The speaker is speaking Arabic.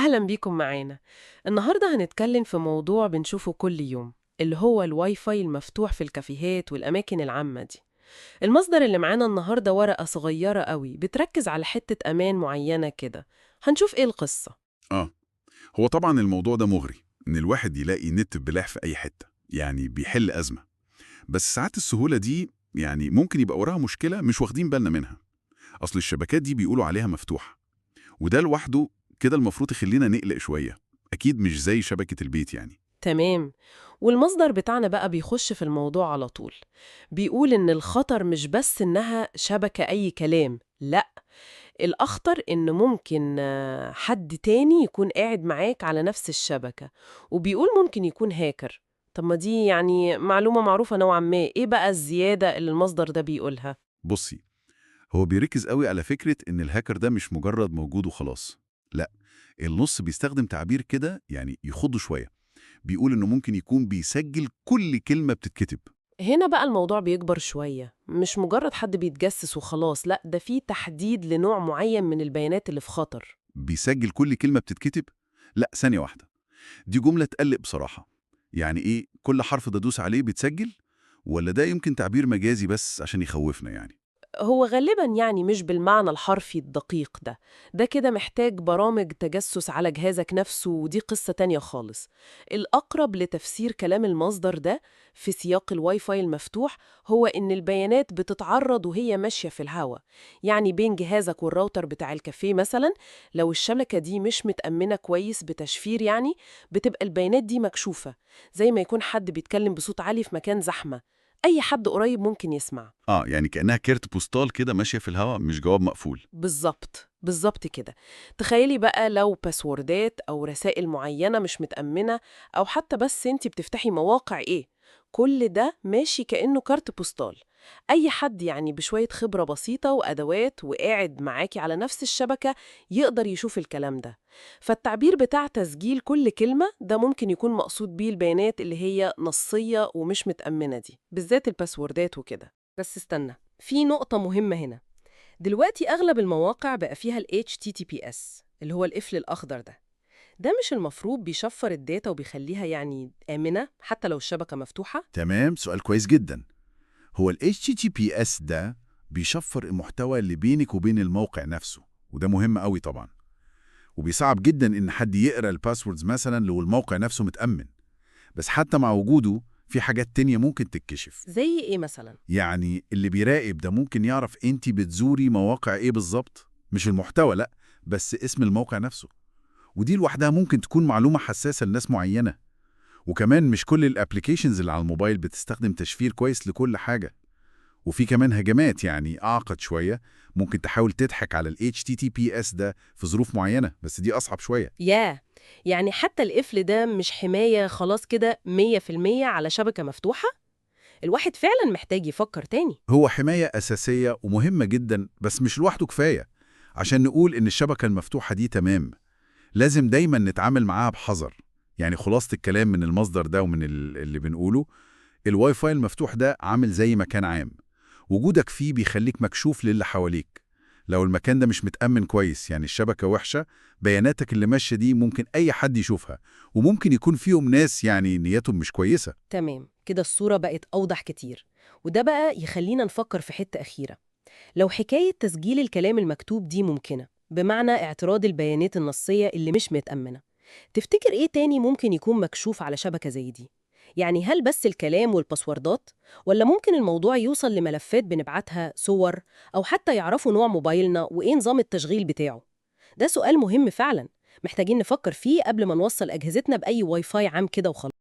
أهلا بيكم معانا. النهاردة هنتكلم في موضوع بنشوفه كل يوم، اللي هو الواي فاي المفتوح في الكافيهات والأماكن العامة دي. المصدر اللي معانا النهاردة ورقة صغيرة قوي بتركز على حتة أمان معينة كده. هنشوف إيه القصة. آه، هو طبعا الموضوع ده مغري إن الواحد يلاقي نت ببلاش في أي حتة، يعني بيحل أزمة. بس ساعات السهولة دي يعني ممكن يبقى وراها مشكلة مش واخدين بالنا منها. أصل الشبكات دي بيقولوا عليها مفتوحة، وده لوحده كده المفروض يخلينا نقلق شوية. أكيد مش زي شبكة البيت يعني. تمام. والمصدر بتاعنا بقى بيخش في الموضوع على طول. بيقول إن الخطر مش بس إنها شبكة أي كلام، لأ، الأخطر إن ممكن حد تاني يكون قاعد معاك على نفس الشبكة، وبيقول ممكن يكون هاكر. طب ما دي يعني معلومة معروفة نوعا ما، إيه بقى الزيادة اللي المصدر ده بيقولها؟ بصي، هو بيركز قوي على فكرة إن الهاكر ده مش مجرد موجود وخلاص. لا، النص بيستخدم تعبير كده يعني يخضه شوية. بيقول إنه ممكن يكون بيسجل كل كلمة بتتكتب. هنا بقى الموضوع بيكبر شوية، مش مجرد حد بيتجسس وخلاص، لأ، ده فيه تحديد لنوع معين من البيانات اللي في خطر. بيسجل كل كلمة بتتكتب؟ لا، ثانية واحدة. دي جملة تقلق بصراحة. يعني إيه كل حرف ده دوس عليه بيتسجل؟ ولا ده يمكن تعبير مجازي بس عشان يخوفنا يعني؟ هو غالبا يعني مش بالمعنى الحرفي الدقيق ده كده محتاج برامج تجسس على جهازك نفسه، ودي قصة تانية خالص. الأقرب لتفسير كلام المصدر ده في سياق الواي فاي المفتوح هو إن البيانات بتتعرض وهي ماشية في الهواء، يعني بين جهازك والراوتر بتاع الكافيه مثلا. لو الشبكة دي مش متأمنة كويس بتشفير يعني، بتبقى البيانات دي مكشوفة، زي ما يكون حد بيتكلم بصوت عالي في مكان زحمة، أي حد قريب ممكن يسمع. يعني كأنها كارت بوستال كده ماشية في الهواء، مش جواب مقفول. بالظبط بالظبط كده. تخيلي بقى لو باسوردات أو رسائل معينة مش متأمنة، أو حتى بس انتي بتفتحي مواقع كل ده ماشي كأنه كارت بوستال. أي حد يعني بشوية خبرة بسيطة وأدوات وقاعد معاكي على نفس الشبكة يقدر يشوف الكلام ده. فالتعبير بتاع تسجيل كل كلمة ده ممكن يكون مقصود بيه البيانات اللي هي نصية ومش متأمنة دي، بالذات الباسوردات وكده. بس استنى، في نقطة مهمة هنا. دلوقتي أغلب المواقع بقى فيها ال HTTPS اللي هو القفل الأخضر ده مش المفروض بيشفر الداتا وبيخليها يعني آمنة حتى لو الشبكة مفتوحة؟ تمام، سؤال كويس جدا. هو ال HTTPS ده بيشفر المحتوى اللي بينك وبين الموقع نفسه، وده مهم قوي طبعا. وبيصعب جدا إن حد يقرأ الباسوردز مثلا لو الموقع نفسه متأمن. بس حتى مع وجوده في حاجات تانية ممكن تتكشف. زي إيه مثلا؟ يعني اللي بيراقب ده ممكن يعرف انت بتزوري مواقع ايه بالظبط، مش المحتوى لا، بس اسم الموقع نفسه. ودي لوحدها ممكن تكون معلومة حساسة لناس معينة. وكمان مش كل الابليكيشنز اللي على الموبايل بتستخدم تشفير كويس لكل حاجة. وفي كمان هجمات يعني أعقد شوية، ممكن تحاول تضحك على ال HTTPS ده في ظروف معينة، بس دي أصعب شوية. ياه، يعني حتى القفل ده مش حماية خلاص كده 100% على شبكة مفتوحة؟ الواحد فعلا محتاج يفكر تاني. هو حماية أساسية ومهمة جدا، بس مش لوحده كفاية. عشان نقول إن الشبكة المفتوحة دي تمام، لازم دايما نتعامل معاها بحذر. يعني خلاصة الكلام من المصدر ده ومن اللي بنقوله، الواي فاي المفتوح ده عامل زي مكان عام. وجودك فيه بيخليك مكشوف للي حواليك. لو المكان ده مش متأمن كويس، يعني الشبكة وحشة، بياناتك اللي ماشية دي ممكن أي حد يشوفها. وممكن يكون فيهم ناس يعني نيتهم مش كويسة. تمام كده، الصورة بقت أوضح كتير. وده بقى يخلينا نفكر في حتة أخيرة. لو حكاية تسجيل الكلام المكتوب دي ممكنة، بمعنى اعتراض البيانات النصية اللي مش متأمنة، تفتكر إيه تاني ممكن يكون مكشوف على شبكة زي دي؟ يعني هل بس الكلام والباسوردات؟ ولا ممكن الموضوع يوصل لملفات بنبعتها، صور، أو حتى يعرفوا نوع موبايلنا وإيه نظام التشغيل بتاعه؟ ده سؤال مهم فعلا، محتاجين نفكر فيه قبل ما نوصل أجهزتنا بأي واي فاي عام كده وخلاص.